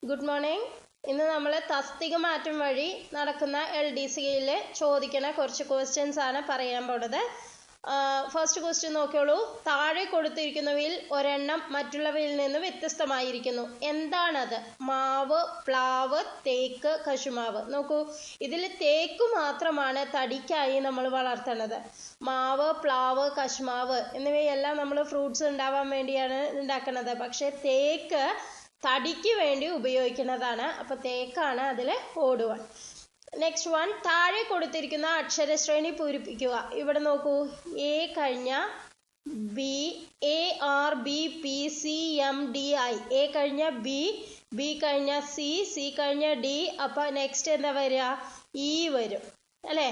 Good morning. ഇന്ന് നമ്മൾ തസ്തിക മാറ്റം വഴി നടക്കുന്ന LDCയിൽ ചോദിക്കുന്ന കുറച്ച് ക്വസ്റ്റ്യൻസ് ആണ് പറയാൻ പോണത്. ഫസ്റ്റ് ക്വസ്റ്റ്യൻ നോക്കിയോളൂ. താഴെ കൊടുത്തിരിക്കുന്നവയിൽ ഒരെണ്ണം മറ്റുള്ളവയിൽ നിന്ന് വ്യത്യസ്തമായിരിക്കുന്നു. എന്താണത്? മാവ്, പ്ലാവ്, തേക്ക്, കശുമാവ്. നോക്കൂ, ഇതിൽ തേക്ക് മാത്രമാണ് തടിക്കായി നമ്മൾ വളർത്തുന്നത്. മാവ്, പ്ലാവ്, കശുമാവ് എന്നിവയെല്ലാം നമ്മൾ ഫ്രൂട്ട്സ് ഉണ്ടാവാൻ വേണ്ടിയാണ് ഉണ്ടാക്കുന്നത്. പക്ഷെ തേക്ക് തടിക്ക് വേണ്ടി ഉപയോഗിക്കുന്നതാണ്. അപ്പൊ തേക്കാണ് അതിൽ ഓട് 1. നെക്സ്റ്റ് 1, താഴെ കൊടുത്തിരിക്കുന്ന അക്ഷരശ്രേണി പൂരിപ്പിക്കുക. ഇവിടെ നോക്കൂ, എ കഴിഞ്ഞ B, A R B P C M D I. A കഴിഞ്ഞ ബി, ബി കഴിഞ്ഞ സി, സി കഴിഞ്ഞ ഡി. അപ്പൊ നെക്സ്റ്റ് എന്താ വരിക? ഇ വരും അല്ലേ?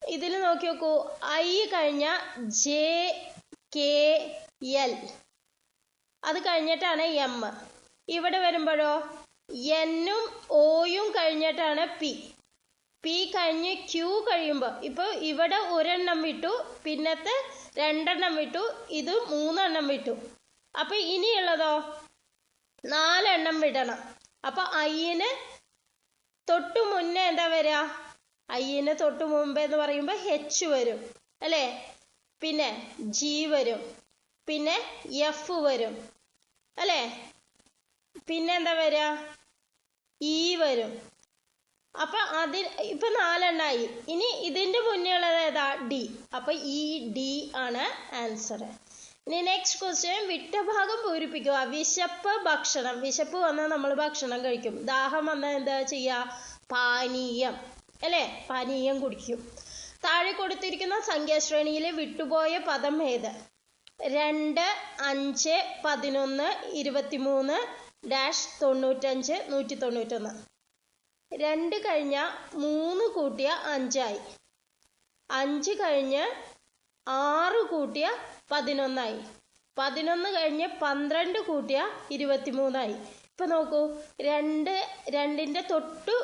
ഇതിൽ നോക്കി നോക്കൂ, ഐ കഴിഞ്ഞ ജെ കെ എൽ, അത് കഴിഞ്ഞിട്ടാണ് എം. ഇവിടെ വരുമ്പോഴോ എന്നും ഓയും കഴിഞ്ഞിട്ടാണ് പി. പി കഴിഞ്ഞ് ക്യൂ കഴിയുമ്പോൾ ഇപ്പോൾ ഇവിടെ ഒരെണ്ണം വിട്ടു, പിന്നത്തെ 2 എണ്ണം വിട്ടു, ഇത് 3 എണ്ണം വിട്ടു. അപ്പൊ ഇനിയുള്ളതോ 4 എണ്ണം വിടണം. അപ്പൊ ഐന് തൊട്ടു മുന്നേ എന്താ വരിക? ഐന് തൊട്ടു മുമ്പേ എന്ന് പറയുമ്പോൾ H വരും അല്ലേ? പിന്നെ G വരും, പിന്നെ F വരും അല്ലേ? പിന്നെ എന്താ വരിക? ഇ വരും. അപ്പൊ ഇപ്പൊ 4 എണ്ണായി. ഇനി ഇതിന്റെ മുന്നേ ഉള്ളത് ഏതാ? ഡി. അപ്പൊ ഈ ഡി ആണ് ആൻസർ. ഇനി നെക്സ്റ്റ് ക്വസ്റ്റ്യൻ, വിട്ട ഭാഗം പൂരിപ്പിക്കുക. വിശപ്പ്, ഭക്ഷണം. വിശപ്പ് വന്നാൽ നമ്മൾ ഭക്ഷണം കഴിക്കും. ദാഹം വന്നാൽ എന്താ ചെയ്യുക? പാനീയം അല്ലേ? പാനീയം കുടിക്കും. താഴെ കൊടുത്തിരിക്കുന്ന സംഖ്യാശ്രേണിയിലെ വിട്ടുപോയ പദം ഏത്? 2, 5, 11, 23 -95 191. 2 കഴിഞ്ഞ 3 കൂട്ടിയ 5 ആയി. 5 കഴിഞ്ഞ് 6 കൂട്ടിയ 11 ആയി. 11 കഴിഞ്ഞ് 12 കൂട്ടിയ 23 ആയി. ഇപ്പൊ നോക്കൂ, 2ന്റെ തൊട്ടു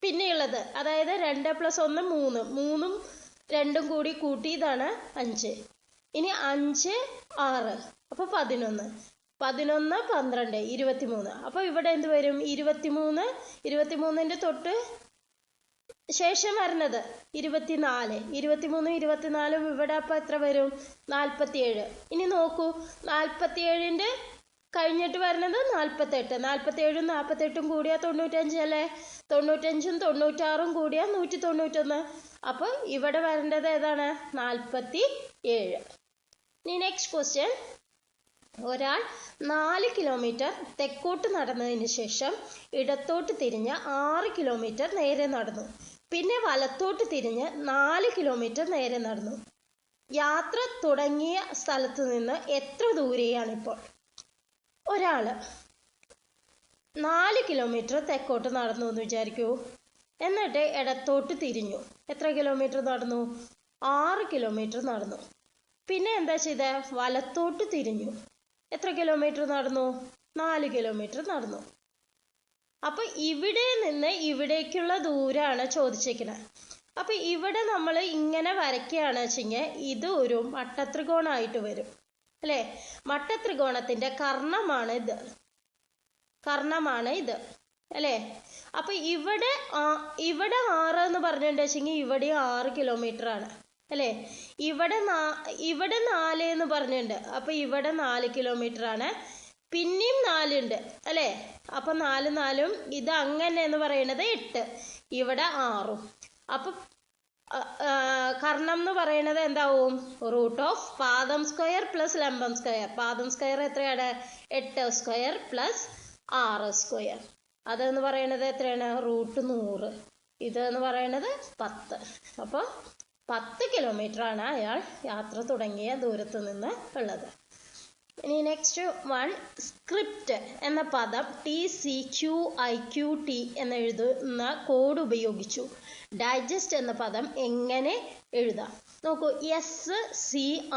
പിന്നെയുള്ളത്, അതായത് 2 + 1 3, 3ഉം 2ഉം കൂടി കൂട്ടിയതാണ് 5. ഇനി 5 6, അപ്പൊ 11, 11 12 23. അപ്പൊ ഇവിടെ എന്ത് വരും? 23. 23ന്റെ തൊട്ട് ശേഷം വരുന്നത് 24. 23 24 ഇവിടെ അപ്പൊ എത്ര വരും? 47. ഇനി നോക്കൂ, 47ന്റെ കഴിഞ്ഞിട്ട് വരുന്നത് 48. 47ഉം 48ഉം കൂടിയാ 95 അല്ലേ? 95ഉം 96ഉം കൂടിയാ 191. അപ്പൊ ഇവിടെ വരേണ്ടത് ഏതാണ്? 47. ഇനി നെക്സ്റ്റ് ക്വസ്റ്റ്യൻ, ഒരാൾ 4 കിലോമീറ്റർ തെക്കോട്ട് നടന്നതിന് ശേഷം ഇടത്തോട്ട് തിരിഞ്ഞ് 6 കിലോമീറ്റർ നേരെ നടന്നു. പിന്നെ വലത്തോട്ട് തിരിഞ്ഞ് 4 കിലോമീറ്റർ നേരെ നടന്നു. യാത്ര തുടങ്ങിയ സ്ഥലത്ത് നിന്ന് എത്ര ദൂരെയാണിപ്പോൾ? ഒരാള് 4 കിലോമീറ്റർ തെക്കോട്ട് നടന്നു എന്ന് വിചാരിക്കൂ. എന്നിട്ട് ഇടത്തോട്ട് തിരിഞ്ഞു. എത്ര കിലോമീറ്റർ നടന്നു? 6 കിലോമീറ്റർ നടന്നു. പിന്നെ എന്താ ചെയ്ത? വലത്തോട്ട് തിരിഞ്ഞു. എത്ര കിലോമീറ്റർ നടന്നു? 4 കിലോമീറ്റർ നടന്നു. അപ്പൊ ഇവിടെ നിന്ന് ഇവിടേക്കുള്ള ദൂരാണ് ചോദിച്ചിരിക്കുന്നത്. അപ്പൊ ഇവിടെ നമ്മൾ ഇങ്ങനെ വരയ്ക്കുകയാണ് വെച്ചെങ്കിൽ ഇത് ഒരു മട്ടത്രികോണായിട്ട് വരും അല്ലെ? മട്ടത്രികോണത്തിന്റെ കർണമാണ് ഇത്. അല്ലെ? അപ്പൊ ഇവിടെ 6 എന്ന് പറഞ്ഞിട്ടുണ്ട് വെച്ചെങ്കിൽ ഇവിടെ 6 കിലോമീറ്റർ ആണ് അല്ലെ? ഇവിടെ 4 എന്ന് പറഞ്ഞിട്ടുണ്ട്. അപ്പൊ ഇവിടെ 4 കിലോമീറ്റർ ആണ്. പിന്നെയും 4 ഉണ്ട് അല്ലെ? അപ്പൊ 4 4ഉം ഇത് അങ്ങനെ എന്ന് പറയുന്നത് 8. ഇവിടെ 6ഉം. അപ്പൊ കർണം എന്ന് പറയുന്നത് എന്താവും? √ പാദം സ്ക്വയർ + ലംബം സ്ക്വയർ. പാദം സ്ക്വയർ എത്രയാണ്? 8 സ്ക്വയർ + 6 സ്ക്വയർ. അതെന്ന് പറയുന്നത് എത്രയാണ്? √100. ഇതെന്ന് പറയുന്നത് 10. അപ്പൊ 10 കിലോമീറ്റർ ആണ് അയാൾ യാത്ര തുടങ്ങിയ ദൂരത്ത് നിന്ന് ഉള്ളത്. ഇനി നെക്സ്റ്റ് 1, സ്ക്രിപ്റ്റ് എന്ന പദം TCQIQT എന്നെഴുതുന്ന കോഡ് ഉപയോഗിച്ചു ഡൈജസ്റ്റ് എന്ന പദം എങ്ങനെ എഴുതാം? നോക്കൂ, SCRIPT.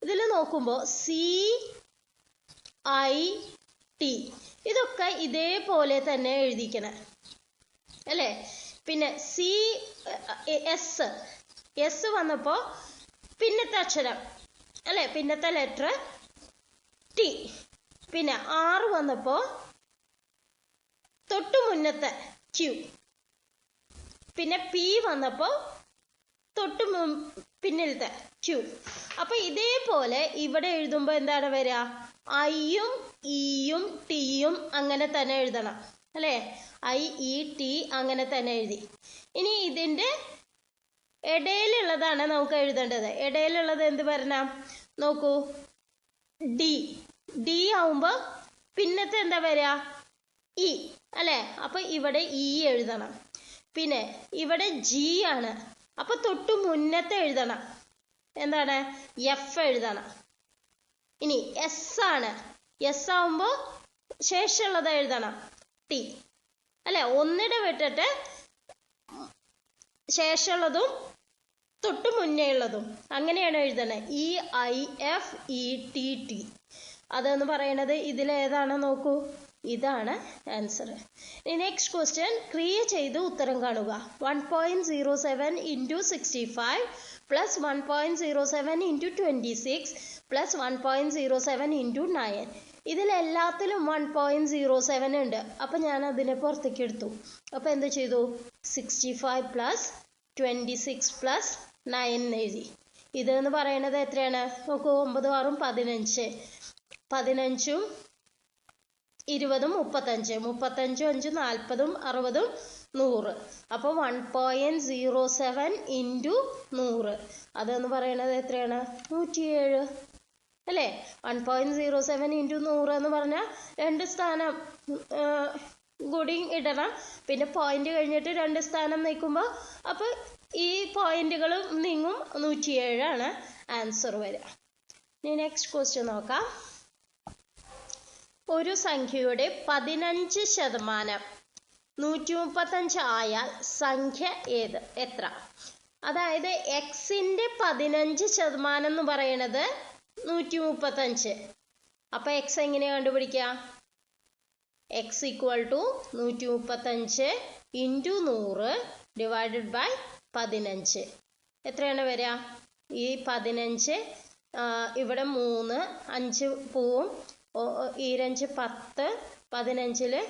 ഇതിൽ നോക്കുമ്പോൾ CIT ഇതൊക്കെ ഇതേപോലെ തന്നെ എഴുതിക്കണേ അല്ലേ? പിന്നെ S വന്നപ്പോ പിന്നത്തെ അക്ഷരം അല്ലെ? പിന്നത്തെ ലെറ്റർ T. പിന്നെ R വന്നപ്പോൾ തൊട്ടു മുന്നത്തെ Q, പിന്നെ P വന്നപ്പോൾ തൊട്ടു പിന്നിലത്തെ Q. അപ്പൊ ഇതേപോലെ ഇവിടെ എഴുതുമ്പോൾ എന്താണ് വരിക? ഐയും ഇയും ടിയും അങ്ങനെ തന്നെ എഴുതണം അല്ലേ? IET അങ്ങനെ തന്നെ എഴുതി. ഇനി ഇതിന്റെ ഇടയിലുള്ളതാണ് നമുക്ക് എഴുതേണ്ടത്. ഇടയിലുള്ളത് എന്ത് വരണം? നോക്കൂ, ഡി ആവുമ്പോൾ പിന്നത്തെ എന്താ വരിക? ഇ അല്ലേ? അപ്പൊ ഇവിടെ ഇ എഴുതണം. പിന്നെ ഇവിടെ G ആണ്, അപ്പൊ തൊട്ടു മുന്നത്തെ എഴുതണം. എന്താണ്? F എഴുതണം. ഇനി S ആണ്, S ആവുമ്പോ ശേഷമുള്ളത് എഴുതണം T അല്ലെ? ഒന്നിടെ വിട്ടിട്ട് ശേഷമുള്ളതും തൊട്ടു മുന്നേ ഉള്ളതും അങ്ങനെയാണ് എഴുതണേ. EIFETT. അതെന്ന് പറയണത് ഇതിലേതാണ്? നോക്കൂ, ഇതാണ് ആൻസർ. നെക്സ്റ്റ് ക്വസ്റ്റ്യൻ, ക്രിയ ചെയ്ത് ഉത്തരം കാണുക. 1.07 × 65 പ്ലസ് 1.07 × 26 പ്ലസ് 1.07 × 9. ഇതിലെല്ലാത്തിലും 1.07 ഉണ്ട്. അപ്പൊ ഞാൻ അതിനെ പുറത്തേക്ക് എടുത്തു. അപ്പൊ എന്ത് ചെയ്തു? 65 പ്ലസ് 26 പ്ലസ് 9 എഴുതി. ഇതെന്ന് പറയുന്നത് എത്രയാണ്? നോക്കൂ, 9 6 15, 15 20 35, 35 5 40 60 100. അപ്പൊ 1.07 × 100 അതെന്ന് പറയുന്നത് എത്രയാണ്? 107 അല്ലേ? 1.07 × 100 എന്ന് പറഞ്ഞാൽ 2 സ്ഥാനം കൂടി ഇടണം. പിന്നെ പോയിന്റ് കഴിഞ്ഞിട്ട് 2 സ്ഥാനം നീക്കുമ്പോൾ അപ്പൊ ഈ പോയിന്റുകൾ നീങ്ങും. 107 ആണ് ആൻസർ വരിക. ഇനി നെക്സ്റ്റ് ക്വസ്റ്റ്യൻ നോക്കാം. ഒരു സംഖ്യയുടെ 15% 135 ആയാൽ സംഖ്യ ഏത്? എത്ര? അതായത് എക്സിന്റെ 15% എന്ന് പറയണത് 135. അപ്പൊ എക്സ് എങ്ങനെയാ കണ്ടുപിടിക്കുക? X equal to 135 × 100 divided by 15. എത്രയാണ് വരിക? ഈ 15 ഇവിടെ 3 5 പോവും. 2 10, 15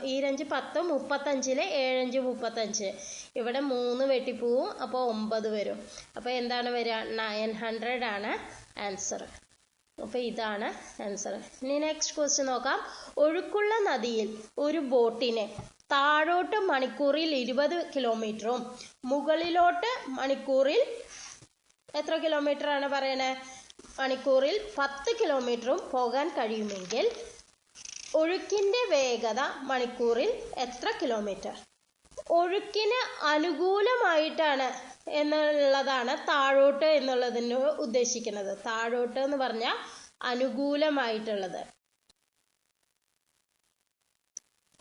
2 10 35 7 35. ഇവിടെ 3 വെട്ടിപ്പോവും, അപ്പോൾ 9 വരും. അപ്പൊ എന്താണ് വരിക? 900 ആണ് ആൻസർ. അപ്പൊ ഇതാണ് ആൻസർ. ഇനി നെക്സ്റ്റ് ക്വസ്റ്റ്യൻ നോക്കാം. ഒഴുക്കുള്ള നദിയിൽ ഒരു ബോട്ടിന് താഴോട്ട് മണിക്കൂറിൽ 20 കിലോമീറ്ററും മുകളിലോട്ട് മണിക്കൂറിൽ എത്ര കിലോമീറ്റർ ആണ് പറയണേ? മണിക്കൂറിൽ 10 കിലോമീറ്ററും പോകാൻ കഴിയുമെങ്കിൽ ഒഴുക്കിന്റെ വേഗത മണിക്കൂറിൽ എത്ര കിലോമീറ്റർ? ഒഴുക്കിന് അനുകൂലമായിട്ടാണ് എന്നുള്ളതാണ് താഴോട്ട് എന്നുള്ളതിന് ഉദ്ദേശിക്കുന്നത്. താഴോട്ട് എന്ന് പറഞ്ഞാൽ അനുകൂലമായിട്ടുള്ളത്.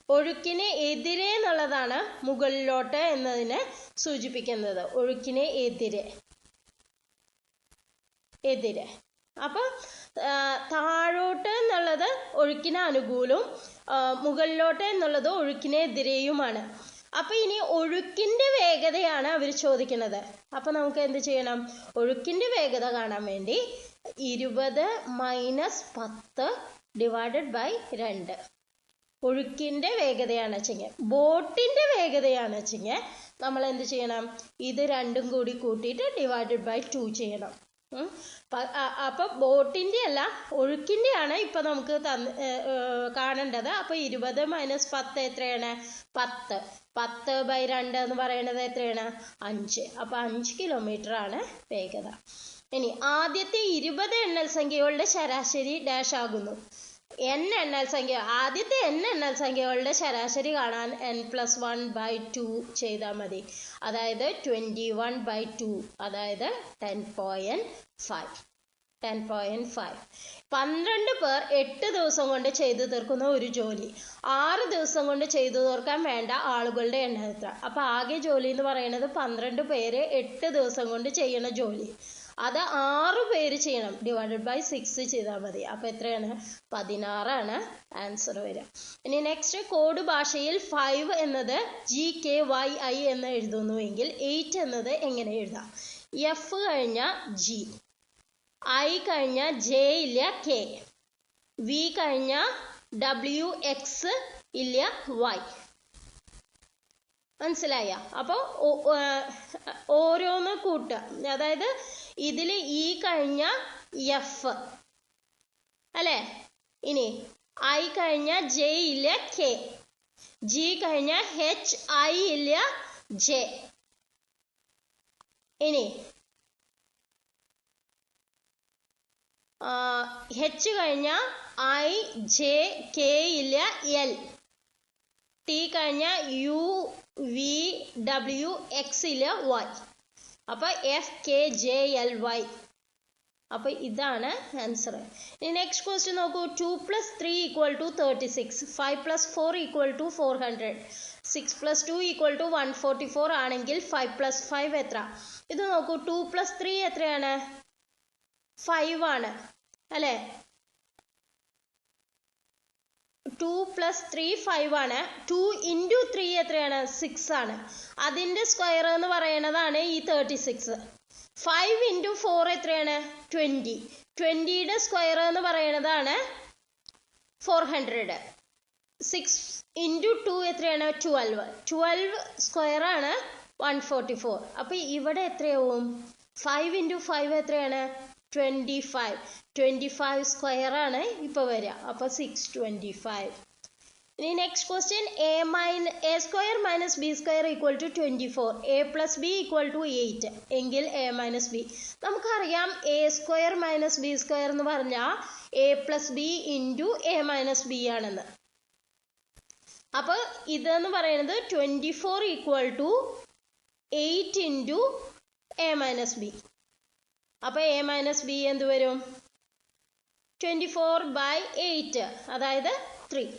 ഒഴുക്കിന് എതിരെ എന്നുള്ളതാണ് മുകളിലോട്ട് എന്നതിനെ സൂചിപ്പിക്കുന്നത്. ഒഴുക്കിന് എതിരെ. അപ്പൊ താഴോട്ട് എന്നുള്ളത് ഒഴുക്കിന് അനുകൂലവും മുകളിലോട്ട് എന്നുള്ളത് ഒഴുക്കിന് എതിരെയുമാണ്. അപ്പൊ ഇനി ഒഴുക്കിന്റെ വേഗതയാണ് അവർ ചോദിക്കുന്നത്. അപ്പൊ നമുക്ക് എന്ത് ചെയ്യണം? ഒഴുക്കിന്റെ വേഗത കാണാൻ വേണ്ടി 20 - 10 ഡിവൈഡഡ് ബൈ 2. ഒഴുക്കിന്റെ വേഗതയാണ് വെച്ചെങ്കിൽ, ബോട്ടിന്റെ വേഗതയാണ് വെച്ചെങ്കിൽ നമ്മൾ എന്ത് ചെയ്യണം? ഇത് രണ്ടും കൂടി കൂട്ടിയിട്ട് ഡിവൈഡഡ് ബൈ 2 ചെയ്യണം. അപ്പൊ ബോട്ടിന്റെ അല്ല ഒഴുക്കിന്റെ ആണ് ഇപ്പൊ നമുക്ക് കാണേണ്ടത്. അപ്പൊ 20 - 10 എത്രയാണ്? 10. 10/2 എന്ന് പറയുന്നത് എത്രയാണ്? 5. അപ്പൊ 5 കിലോമീറ്റർ ആണ് വേഗത. ഇനി ആദ്യത്തെ 20 എണ്ണൽ സംഖ്യകളുടെ ശരാശരി ഡാഷ് ആകുന്നു. ആദ്യത്തെ n എണ്ണൽ സംഖ്യകളുടെ ശരാശരി കാണാൻ n+1/2 ചെയ്താൽ മതി. അതായത് 21/2, അതായത് 10.5. 12 പേർ 8 ദിവസം കൊണ്ട് ചെയ്തു തീർക്കുന്ന ഒരു ജോലി 6 ദിവസം കൊണ്ട് ചെയ്തു തീർക്കാൻ വേണ്ട ആളുകളുടെ എണ്ണം എത്ര? അപ്പൊ ആകെ ജോലി എന്ന് പറയുന്നത് 12 പേര് 8 ദിവസം കൊണ്ട് ചെയ്യുന്ന ജോലി. അത് 6 പേര് ചെയ്യണം. ഡിവൈഡഡ് ബൈ 6 ചെയ്താൽ മതി. അപ്പൊ എത്രയാണ്? 16 ആണ് ആൻസർ വരിക. ഇനി നെക്സ്റ്റ്, കോഡ് ഭാഷയിൽ 5 എന്നത് GKYI എന്ന് എഴുതുന്നുവെങ്കിൽ 8 എന്നത് എങ്ങനെ എഴുതാം? F കഴിഞ്ഞ G, ഐ കഴിഞ്ഞാൽ ജെ ഇല്ല കെ, വി കഴിഞ്ഞാൽ ഡബ്ല്യു എക്സ് ഇല്ല വൈ. മനസ്സിലായ? അപ്പോൾ ഓരോന്ന് കൂട്ടുക. അതായത് ഇതിൽ ഇ കഴിഞ്ഞ എഫ് അല്ലേ, ഇനി ഐ കഴിഞ്ഞ ജെ ഇല്ല കെ, ജി കഴിഞ്ഞ എച്ച് ഐ ഇല്ല ജെ, ഇനി എച്ച് കഴിഞ്ഞ ഐ ജെ കെ ഇല്ല എൽ, ടി കഴിഞ്ഞ യു വി ഡബ്ല്യു എക്സ് ഇല്ല വൈ. അപ്പൊ F K J L Y. അപ്പൊ ഇതാണ് ആൻസർ. ഇനി നെക്സ്റ്റ് ക്വസ്റ്റ്യൻ നോക്കൂ. 2 + 3 = 36, 5 + 4 = 400, 6 + 2 = 144 ആണെങ്കിൽ 5 + 5 എത്ര? ഇത് നോക്കൂ. 2 + 3 എത്രയാണ്? 5 ആണ് അല്ലേ? 2 + 3 5 ആണ്. 2 × 3 എത്രയാണ്? 6 ആണ്. അതിന്റെ സ്ക്വയർ എന്ന് പറയുന്നതാണ് ഈ 36. 5 × 4 എത്രയാണ്? 20. 20യുടെ സ്ക്വയർ എന്ന് പറയുന്നതാണ് 400. 6 × 2 എത്രയാണ്? 12. 12 സ്ക്വയർ ആണ് 144. അപ്പൊ ഇവിടെ എത്രയാവും? 5 × 5 എത്രയാണ്? 25. 25 സ്ക്വയർ ആണ് ഇപ്പൊ വരിക. അപ്പൊ 625. ഇനി next question. a² - b² = 24, a + b = 8 എങ്കിൽ a - b. നമുക്കറിയാം a² - b² എന്ന് പറഞ്ഞാൽ a + b × a - b ആണെന്ന്. അപ്പൊ ഇതെന്ന് പറയുന്നത് 24 = 8 × a - b. അപ്പൊ a - b എന്ത് വരും? 24/8, അതായത് 3.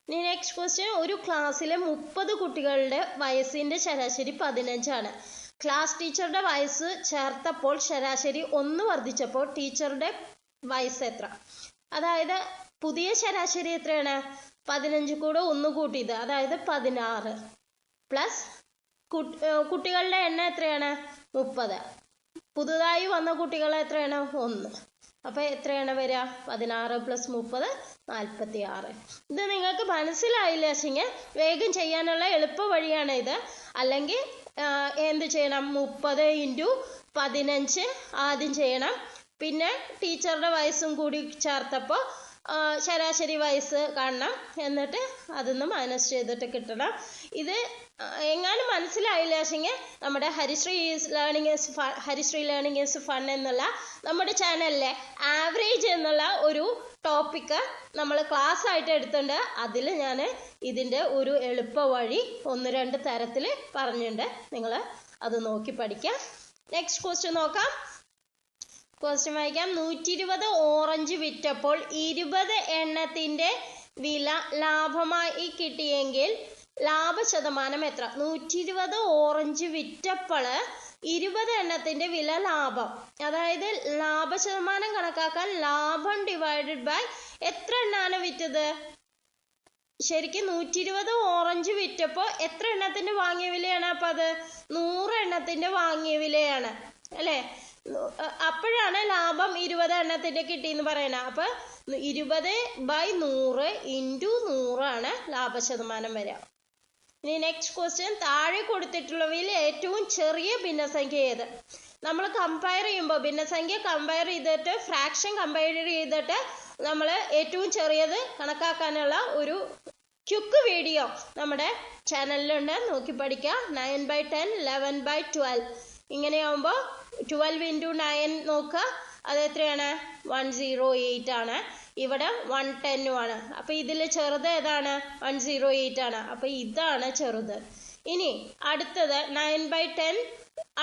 ഇനി നെക്സ്റ്റ് ക്വസ്റ്റ്യൻ. ഒരു ക്ലാസ്സിലെ 30 കുട്ടികളുടെ വയസ്സിന്റെ ശരാശരി 15 ആണ്. ക്ലാസ് ടീച്ചറുടെ വയസ്സ് ചേർത്തപ്പോൾ ശരാശരി 1 വർദ്ധിച്ചപ്പോൾ ടീച്ചറുടെ വയസ്സ് എത്ര? അതായത് പുതിയ ശരാശരി എത്രയാണ്? 15 കൂടെ 1 കൂട്ടിയത്, അതായത് 16 പ്ലസ് കുട്ടികളുടെ എണ്ണം എത്രയാണ്? 30. പുതുതായി വന്ന കുട്ടികൾ എത്രയാണ്? 1. അപ്പൊ എത്രയാണ് വരിക? 16 + 30 46. ഇത് നിങ്ങൾക്ക് മനസ്സിലായില്ല വെച്ചെങ്കിൽ വേഗം ചെയ്യാനുള്ള എളുപ്പ വഴിയാണ് ഇത്. അല്ലെങ്കിൽ എന്ത് ചെയ്യണം? 30 × 15 ആദ്യം ചെയ്യണം. പിന്നെ ടീച്ചറുടെ വയസ്സും കൂടി ചേർത്തപ്പോൾ ശരാശരി വയസ്സ് കാണണം. എന്നിട്ട് അതിന്ന് മൈനസ് ചെയ്തിട്ട് കിട്ടണം. ഇത് എങ്ങാനും മനസ്സിലായില്ല വെച്ചെങ്കിൽ നമ്മുടെ ഹരിശ്രീ ലേണിംഗ് ഈസ് ഫൺ എന്നുള്ള നമ്മുടെ ചാനലിലെ ആവറേജ് എന്നുള്ള ഒരു ടോപ്പിക്ക് നമ്മൾ ക്ലാസ് ആയിട്ട് എടുത്തിട്ടുണ്ട്. അതിൽ ഞാൻ ഇതിൻ്റെ ഒരു എളുപ്പ വഴി 1-2 തരത്തിൽ പറഞ്ഞിട്ടുണ്ട്. നിങ്ങൾ അത് നോക്കി പഠിക്കാം. നെക്സ്റ്റ് ക്വസ്റ്റ്യൻ നോക്കാം. ക്വസ്റ്റ്യൻ വായിക്കാം. 120 ഓറഞ്ച് വിറ്റപ്പോൾ 20 എണ്ണത്തിന്റെ വില ലാഭമായി കിട്ടിയെങ്കിൽ ലാഭശതമാനം എത്ര? 120 ഓറഞ്ച് വിറ്റപ്പോൾ 20 എണ്ണത്തിന്റെ വില ലാഭം. അതായത് ലാഭശതമാനം കണക്കാക്കാൻ ലാഭം ഡിവൈഡഡ് ബൈ എത്ര എണ്ണാണ് വിറ്റത്? ശരിക്കും 120 ഓറഞ്ച് വിറ്റപ്പോൾ എത്ര എണ്ണത്തിന്റെ വാങ്ങിയ വിലയാണ്? അപ്പൊ അത് 100 എണ്ണത്തിന്റെ വാങ്ങിയ വിലയാണ് അല്ലെ? അപ്പോഴാണ് ലാഭം 20 എണ്ണത്തിന്റെ കിട്ടിയെന്ന് പറയണ. അപ്പൊ 20/100 × 100 ആണ് ലാഭശതമാനം വരിക. ഇനി നെക്സ്റ്റ് ക്വസ്റ്റ്യൻ. താഴെ കൊടുത്തിട്ടുള്ളവയിൽ ഏറ്റവും ചെറിയ ഭിന്നസംഖ്യ ഏത്? നമ്മൾ കമ്പയർ ചെയ്യുമ്പോൾ ഭിന്നസംഖ്യ കമ്പയർ ചെയ്തിട്ട് ഫ്രാക്ഷൻ കമ്പയർ ചെയ്തിട്ട് നമ്മൾ ഏറ്റവും ചെറിയത് കണക്കാക്കാനുള്ള ഒരു ക്വിക്ക് വീഡിയോ നമ്മുടെ ചാനലിലുണ്ട്, നോക്കി പഠിക്കാം. 9/10, 11/12 ഇങ്ങനെയാവുമ്പോൾ 12 × 9 നോക്കുക. അത് എത്രയാണ്? 108 ആണ്. ഇവിടെ 110 ആണ്. അപ്പൊ ഇതിൽ ചെറുത് ഏതാണ്? 108 ആണ്. അപ്പൊ ഇതാണ് ചെറുത്. ഇനി അടുത്തത് 9/10.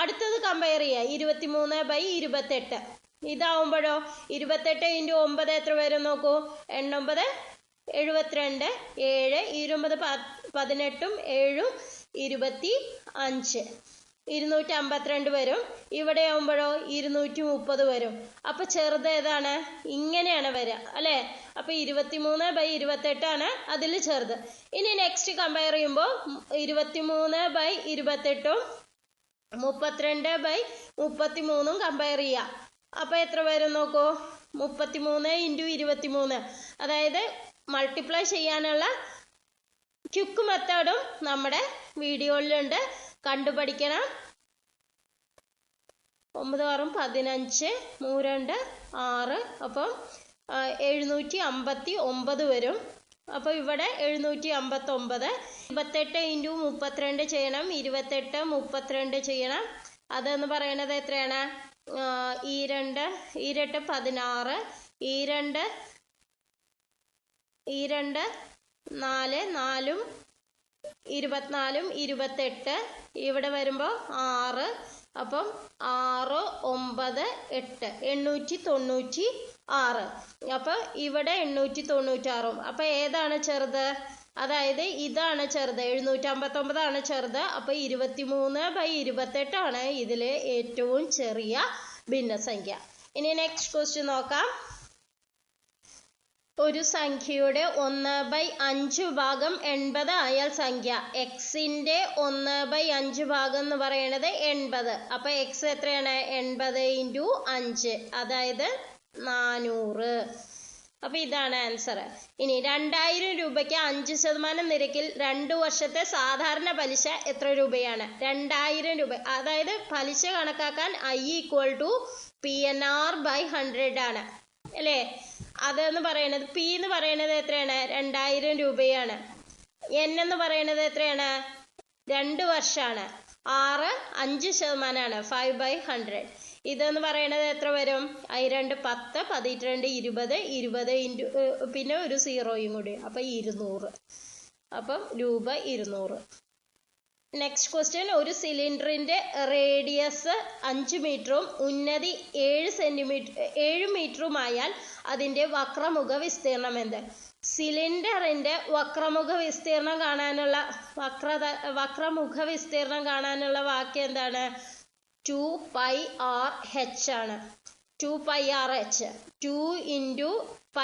അടുത്തത് കമ്പയർ ചെയ്യുക. 23/28. ഇതാവുമ്പോഴോ 28 × 9 എത്ര വരും നോക്കൂ. 89 72 7 29 18 7 25 252 വരും. ഇവിടെ ആവുമ്പോഴോ 230 വരും. അപ്പൊ ചെറുത് ഏതാണ്? ഇങ്ങനെയാണ് വരിക അല്ലെ? അപ്പൊ 23/28 ആണ് അതിൽ ചെറുത്. ഇനി നെക്സ്റ്റ് കമ്പയർ ചെയ്യുമ്പോൾ 23/28 32/33 കമ്പയർ ചെയ്യാം. അപ്പോൾ എത്ര വരും നോക്കൂ, 33 × 23. അതായത് മൾട്ടിപ്ലൈ ചെയ്യാനുള്ള ക്വിക്ക് മെത്തേഡും നമ്മുടെ വീഡിയോയിലുണ്ട്, കണ്ടുപഠിക്കണം. 9 × 15, 3 × 6, അപ്പം 759 വരും. അപ്പോൾ ഇവിടെ 759. 28 × 32 ചെയ്യണം, 28 32 ചെയ്യണം. അതെന്ന് പറയുന്നത് എത്രയാണ്? 2 2 16, 2 4 4 24 28. ഇവിടെ വരുമ്പോൾ 6, അപ്പം 6 9 8 896. അപ്പം ഇവിടെ 896. അപ്പം ഏതാണ് ചെറുത്? അതായത് ഇതാണ് ചെറുത്, 759 ചെറുത്. അപ്പോൾ 23/28 ആണ് ഇതിലെ ഏറ്റവും ചെറിയ ഭിന്നസംഖ്യ. ഇനി നെക്സ്റ്റ് ക്വസ്റ്റ്യൻ നോക്കാം. ഒരു സംഖ്യയുടെ 1/5 ഭാഗം 80 ആയാൽ സംഖ്യ എക്സിന്റെ 1/5 ഭാഗം എന്ന് പറയുന്നത് 80. അപ്പൊ എക്സ് എത്രയാണ്? 80 × 5, അതായത് 400. അപ്പൊ ഇതാണ് ആൻസർ. ഇനി 2000 രൂപയ്ക്ക് 5% നിരക്കിൽ 2 വർഷത്തെ സാധാരണ പലിശ എത്ര രൂപയാണ്? 2000 രൂപ. അതായത് പലിശ കണക്കാക്കാൻ I = PNR/100 ആണ് അല്ലേ? അതെന്ന് പറയുന്നത് പി എന്ന് പറയുന്നത് എത്രയാണ്? 2000 രൂപയാണ്. എൻ എന്ന് പറയുന്നത് എത്രയാണ്? 2 വർഷമാണ്. 5% 5/100. ഇതെന്ന് പറയുന്നത് എത്ര വരും? 2 10, 12 20, 20 പിന്നെ ഒരു 0 കൂടി, അപ്പം 200. അപ്പം രൂപ 200. Next question. ഒരു സിലിണ്ടറിന്റെ റേഡിയസ് 5 മീറ്ററും ഉന്നതി 7 മീറ്ററുമായാൽ അതിന്റെ വക്രമുഖ വിസ്തീർണം എന്ത്? സിലിണ്ടറിന്റെ വക്രമുഖ വിസ്തീർണം കാണാനുള്ള വാക്യം എന്താണ്? 2πRh ആണ്. 2πRh. 2 × π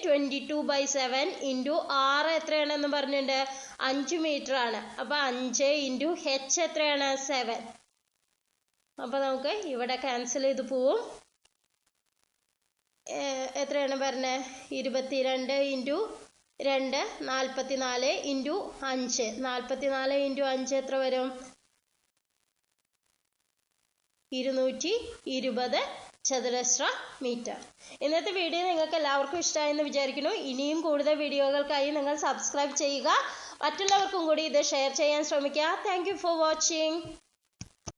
22/7 × r എത്രയാണെന്ന് പറഞ്ഞിട്ടുണ്ട്? 5 മീറ്റർ ആണ്. അപ്പൊ 5 × h എത്രയാണ്? 7. അപ്പൊ നമുക്ക് ഇവിടെ ക്യാൻസൽ ചെയ്ത് പോവും. എത്രയാണ് പറഞ്ഞത്? 22 × 2 44 × 5. 44 × 5 എത്ര വരും? 220 ചതുരശ്ര മീറ്റർ. ഇന്നത്തെ വീഡിയോ നിങ്ങൾക്ക് എല്ലാവർക്കും ഇഷ്ടമായെന്ന് വിചാരിക്കുന്നു. ഇനിയും കൂടുതൽ വീഡിയോകൾക്കായി നിങ്ങൾ സബ്സ്ക്രൈബ് ചെയ്യുക. മറ്റുള്ളവർക്കും കൂടി ഇത് ഷെയർ ചെയ്യാൻ ശ്രമിക്കുക. Thank you for watching.